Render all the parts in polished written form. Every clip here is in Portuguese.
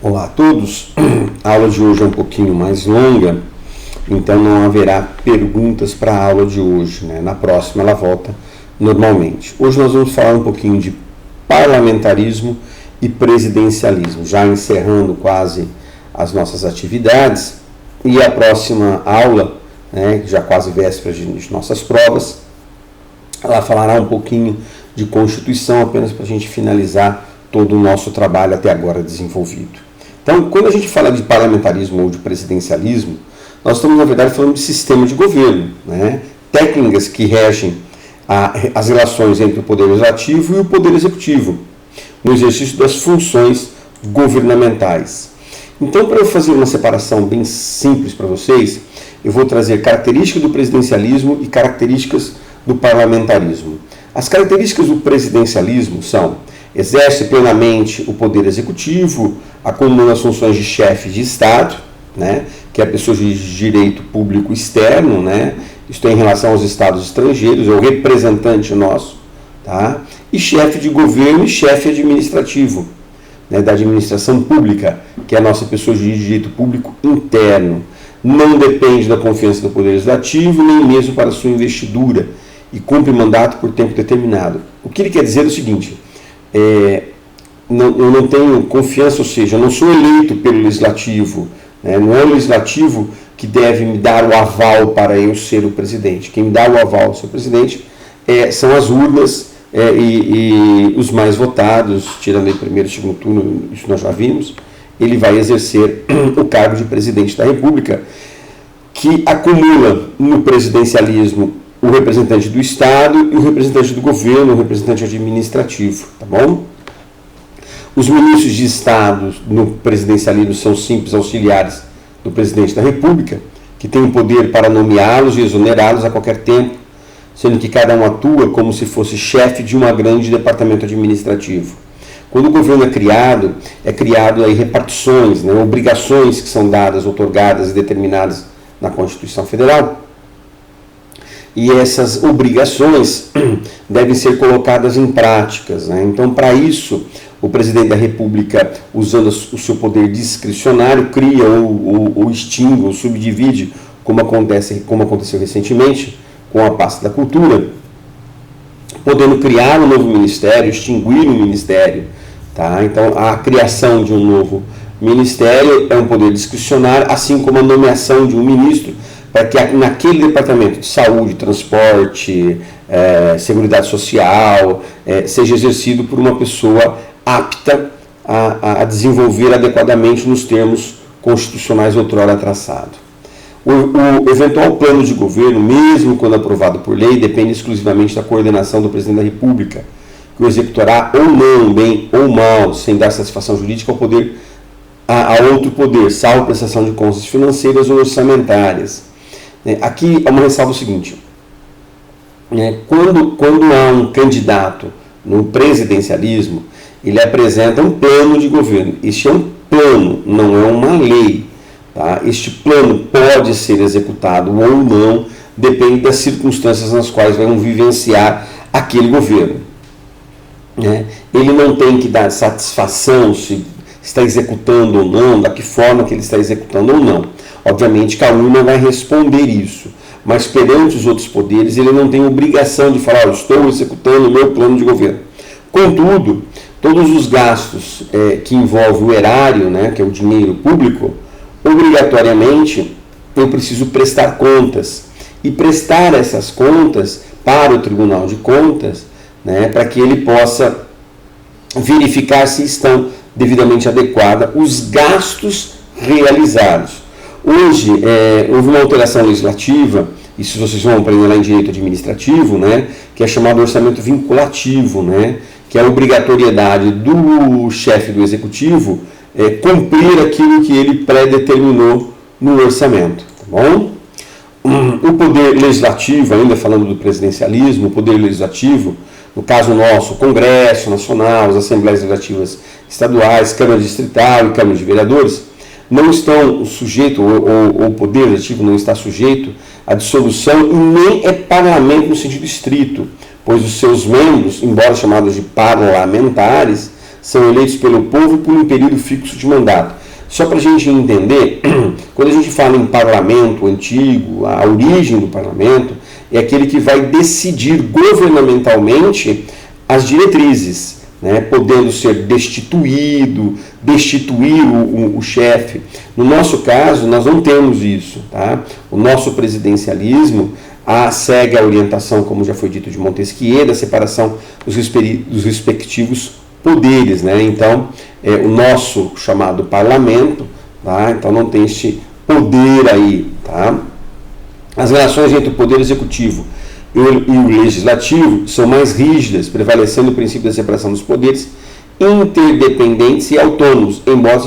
Olá a todos, a aula de hoje é um pouquinho mais longa, então não haverá perguntas para a aula de hoje, né? Na próxima ela volta normalmente. Hoje nós vamos falar um pouquinho de parlamentarismo e presidencialismo, já encerrando quase as nossas atividades, e a próxima aula, né, já quase véspera de nossas provas, ela falará um pouquinho de Constituição, apenas para a gente finalizar todo o nosso trabalho até agora desenvolvido. Então, quando a gente fala de parlamentarismo ou de presidencialismo, nós estamos, na verdade, falando de sistema de governo, né? Técnicas que regem as relações entre o Poder Legislativo e o Poder Executivo, no exercício das funções governamentais. Então, para eu fazer uma separação bem simples para vocês, eu vou trazer características do presidencialismo e características do parlamentarismo. As características do presidencialismo são: exerce plenamente o poder executivo, acumulando as funções de chefe de Estado, né, que é a pessoa de direito público externo, né, isto é em relação aos estados estrangeiros, é o representante nosso, tá, e chefe de governo e chefe administrativo, né, da administração pública, que é a nossa pessoa de direito público interno. Não depende da confiança do Poder Legislativo, nem mesmo para sua investidura, e cumpre mandato por tempo determinado. O que ele quer dizer é o seguinte: eu não tenho confiança, ou seja, eu não sou eleito pelo Legislativo, né? Não é o Legislativo que deve me dar o aval para eu ser o presidente. Quem me dá o aval para ser o presidente são as urnas e os mais votados, tirando aí primeiro e segundo turno, isso nós já vimos. Ele vai exercer o cargo de presidente da República, que acumula no presidencialismo o representante do Estado e o representante do governo, o representante administrativo, tá bom? Os ministros de Estado no presidencialismo são simples auxiliares do presidente da República, que tem o poder para nomeá-los e exonerá-los a qualquer tempo, sendo que cada um atua como se fosse chefe de um grande departamento administrativo. Quando o governo é criado aí repartições, né, obrigações que são dadas, outorgadas e determinadas na Constituição Federal. E essas obrigações devem ser colocadas em práticas, né? Então, para isso, o presidente da República, usando o seu poder discricionário, cria ou extingue ou subdivide, como aconteceu recentemente com a pasta da cultura, podendo criar um novo ministério, extinguir um ministério. Tá? Então, a criação de um novo ministério é um poder discricionário, assim como a nomeação de um ministro, para que naquele departamento de saúde, transporte, seguridade social, seja exercido por uma pessoa apta a desenvolver adequadamente nos termos constitucionais outrora traçados. O eventual plano de governo, mesmo quando aprovado por lei, depende exclusivamente da coordenação do presidente da República, que o executará ou não, bem ou mal, sem dar satisfação jurídica a outro poder, salvo prestação de contas financeiras ou orçamentárias. Aqui é uma ressalva o seguinte: quando há um candidato no presidencialismo, ele apresenta um plano de governo. Este é um plano, não é uma lei. Tá? Este plano pode ser executado ou não, depende das circunstâncias nas quais vão vivenciar aquele governo. Ele não tem que dar satisfação se está executando ou não, da que forma que ele está executando ou não. Obviamente que a urna vai responder isso, mas perante os outros poderes ele não tem obrigação de falar: eu estou executando o meu plano de governo. Contudo, todos os gastos que envolvem o erário, né, que é o dinheiro público, obrigatoriamente eu preciso prestar contas, e prestar essas contas para o Tribunal de Contas, né, para que ele possa verificar se estão devidamente adequados os gastos realizados. Hoje, houve uma alteração legislativa, isso vocês vão aprender lá em direito administrativo, né, que é chamado orçamento vinculativo, né, que é a obrigatoriedade do chefe do executivo cumprir aquilo que ele pré-determinou no orçamento. Tá bom? O poder legislativo, ainda falando do presidencialismo, o poder legislativo, no caso nosso, o Congresso Nacional, as Assembleias Legislativas Estaduais, Câmara Distrital e Câmara de Vereadores, não estão sujeitos, ou o Poder Legislativo não está sujeito à dissolução e nem é parlamento no sentido estrito, pois os seus membros, embora chamados de parlamentares, são eleitos pelo povo por um período fixo de mandato. Só para a gente entender, quando a gente fala em parlamento antigo, a origem do parlamento é aquele que vai decidir governamentalmente as diretrizes, né, podendo ser destituir o chefe. No nosso caso, nós não temos isso. Tá? O nosso presidencialismo segue a orientação, como já foi dito, de Montesquieu, da separação dos respectivos poderes. Né? Então, o nosso chamado parlamento, tá? Então não tem este poder aí. Tá? As relações entre o poder executivo e o legislativo são mais rígidas, prevalecendo o princípio da separação dos poderes, interdependentes e autônomos, embora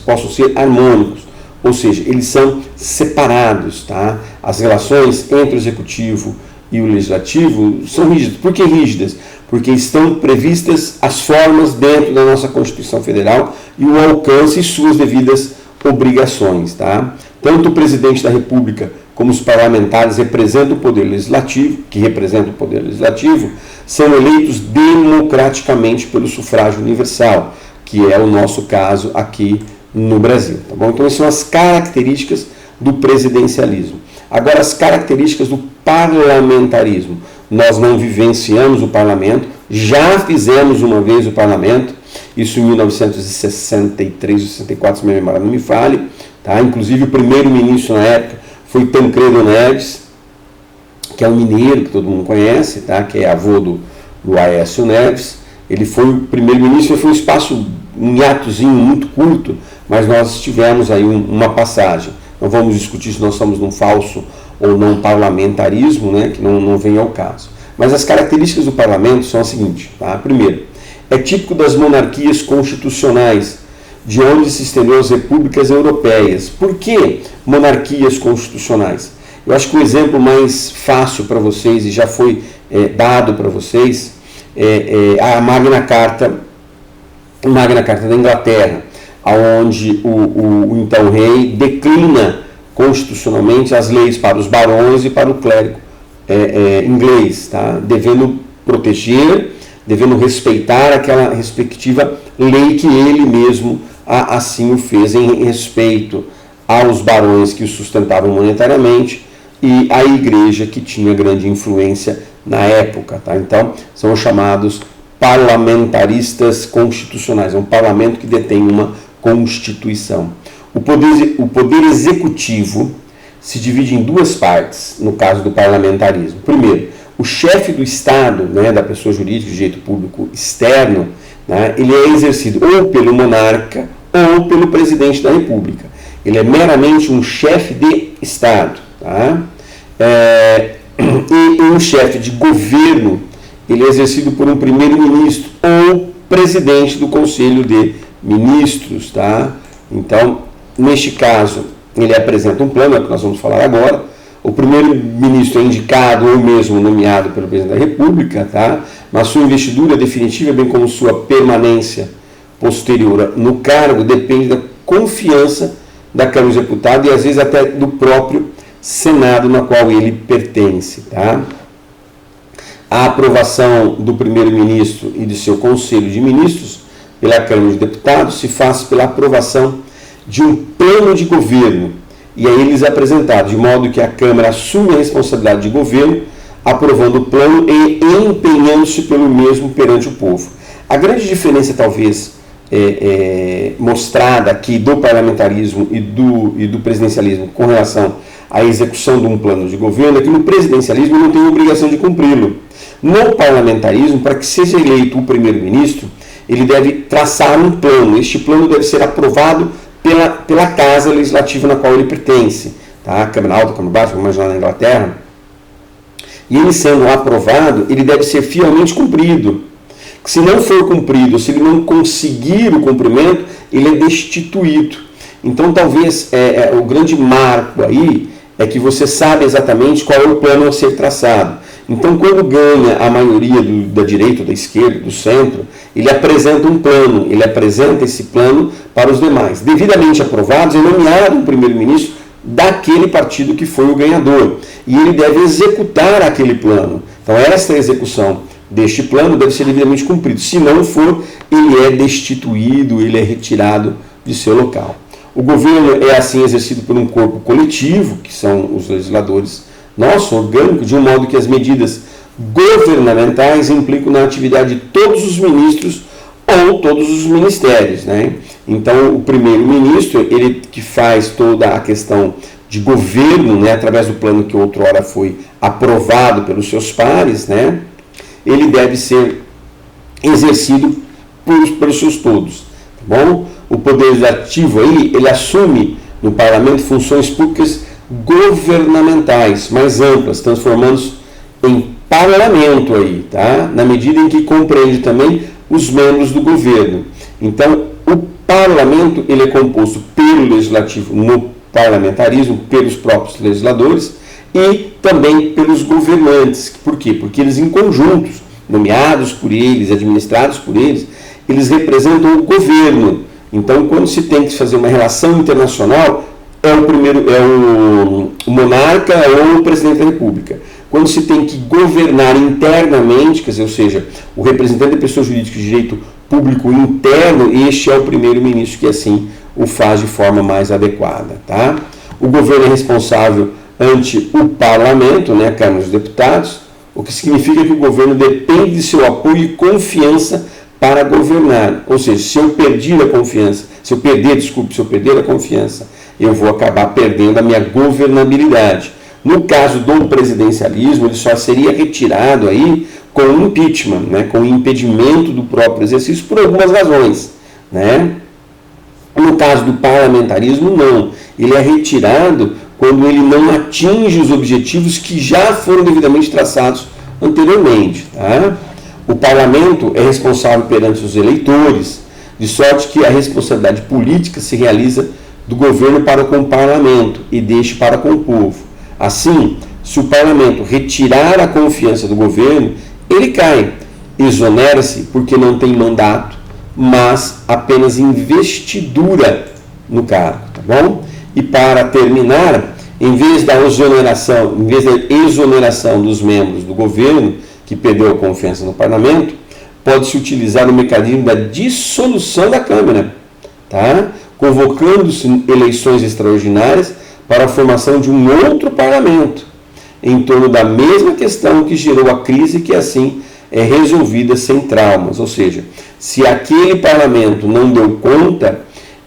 possam ser harmônicos, ou seja, eles são separados. Tá? As relações entre o executivo e o legislativo são rígidas. Por que rígidas? Porque estão previstas as formas dentro da nossa Constituição Federal e o alcance e suas devidas obrigações. Tá? Tanto o presidente da República como os parlamentares que representam o poder legislativo, são eleitos democraticamente pelo sufrágio universal, que é o nosso caso aqui no Brasil. Tá bom? Então, essas são as características do presidencialismo. Agora, as características do parlamentarismo. Nós não vivenciamos o parlamento, já fizemos uma vez o parlamento, isso em 1963 ou 64, se minha memória não me falhe. Tá? Inclusive, o primeiro-ministro na época foi Tancredo Neves, que é um mineiro que todo mundo conhece, tá? Que é avô do Aécio Neves. Ele foi o primeiro-ministro, foi um hiatozinho muito curto, mas nós tivemos aí uma passagem. Não vamos discutir se nós estamos num falso ou não parlamentarismo, né? Que não vem ao caso. Mas as características do parlamento são as seguintes. Tá? Primeiro, é típico das monarquias constitucionais, de onde se estendeu as repúblicas europeias. Por que monarquias constitucionais? Eu acho que o exemplo mais fácil para vocês, e já foi dado para vocês, é a Magna Carta da Inglaterra, onde o então rei declina constitucionalmente as leis para os barões e para o clérigo inglês, tá? Devendo proteger, devendo respeitar aquela respectiva lei que ele mesmo assim o fez em respeito aos barões que o sustentavam monetariamente e à igreja que tinha grande influência na época. Tá? Então, são os chamados parlamentaristas constitucionais, é um parlamento que detém uma constituição. O poder executivo se divide em duas partes, no caso do parlamentarismo. Primeiro, o chefe do Estado, né, da pessoa jurídica de direito público externo, né, ele é exercido ou pelo monarca ou pelo presidente da República. Ele é meramente um chefe de Estado. Tá? E um chefe de governo, ele é exercido por um primeiro-ministro ou presidente do Conselho de Ministros. Tá? Então, neste caso, ele apresenta um plano, é o que nós vamos falar agora. O primeiro-ministro é indicado ou mesmo nomeado pelo presidente da República, tá? Mas sua investidura definitiva, bem como sua permanência posterior no cargo, depende da confiança da Câmara dos Deputados e às vezes até do próprio Senado, na qual ele pertence. Tá? A aprovação do primeiro-ministro e de seu Conselho de Ministros pela Câmara dos Deputados se faz pela aprovação de um plano de governo, e a eles é apresentado, de modo que a Câmara assume a responsabilidade de governo, aprovando o plano e empenhando-se pelo mesmo perante o povo. A grande diferença, talvez, mostrada aqui do parlamentarismo e do presidencialismo com relação à execução de um plano de governo é que no presidencialismo não tem obrigação de cumpri-lo. No parlamentarismo, para que seja eleito o primeiro-ministro, ele deve traçar um plano. Este plano deve ser aprovado pela casa legislativa na qual ele pertence, tá? Câmara Alta, Câmara Baixa, vamos imaginar na Inglaterra. E ele sendo aprovado, ele deve ser fielmente cumprido. Se não for cumprido, se ele não conseguir o cumprimento, ele é destituído. Então, talvez o grande marco aí é que você sabe exatamente qual é o plano a ser traçado. Então, quando ganha a maioria da direita, da esquerda, do centro, ele apresenta um plano, ele apresenta esse plano para os demais. Devidamente aprovados, é nomeado um primeiro-ministro daquele partido que foi o ganhador. E ele deve executar aquele plano. Então, esta execução deste plano deve ser devidamente cumprido. Se não for, ele é destituído, ele é retirado de seu local. O governo é assim exercido por um corpo coletivo, que são os legisladores nosso, orgânico, de um modo que as medidas governamentais implicam na atividade de todos os ministros ou todos os ministérios, né? Então, o primeiro-ministro, ele que faz toda a questão de governo, né, através do plano que outrora foi aprovado pelos seus pares, né, ele deve ser exercido pelos seus todos, tá bom? O poder legislativo aí, ele assume no parlamento funções públicas governamentais mais amplas, transformando-se em parlamento aí, tá? Na medida em que compreende também os membros do governo. Então, o parlamento, ele é composto pelo legislativo no parlamentarismo, pelos próprios legisladores e também pelos governantes. Por quê? Porque eles em conjuntos, nomeados por eles, administrados por eles, eles representam o governo. Então, quando se tem que fazer uma relação internacional, é o monarca ou o presidente da República. Quando se tem que governar internamente, quer dizer, ou seja, o representante da pessoa jurídica de direito público interno, este é o primeiro-ministro que assim o faz de forma mais adequada, tá? O governo é responsável ante o parlamento, né, Câmara dos Deputados, o que significa que o governo depende de seu apoio e confiança para governar. Ou seja, se eu perder a confiança, se eu perder a confiança, eu vou acabar perdendo a minha governabilidade. No caso do presidencialismo, ele só seria retirado aí com o impeachment, né, com o impedimento do próprio exercício por algumas razões, né? No caso do parlamentarismo, não. Ele é retirado quando ele não atinge os objetivos que já foram devidamente traçados anteriormente, tá? O parlamento é responsável perante os eleitores, de sorte que a responsabilidade política se realiza do governo para com o parlamento e deste para com o povo. Assim, se o parlamento retirar a confiança do governo, ele cai, exonera-se porque não tem mandato, mas apenas investidura no cargo, tá bom? E para terminar, em vez da exoneração dos membros do governo que perdeu a confiança no parlamento, pode-se utilizar o mecanismo da dissolução da Câmara, tá? Convocando-se eleições extraordinárias para a formação de um outro parlamento, em torno da mesma questão que gerou a crise, que assim é resolvida sem traumas. Ou seja, se aquele parlamento não deu conta,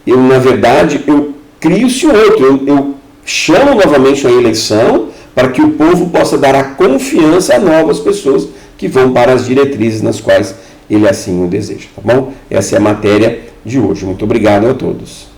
na verdade, eu crio-se outro, eu chamo novamente a eleição para que o povo possa dar a confiança a novas pessoas que vão para as diretrizes nas quais ele assim o deseja, tá bom? Essa é a matéria de hoje. Muito obrigado a todos.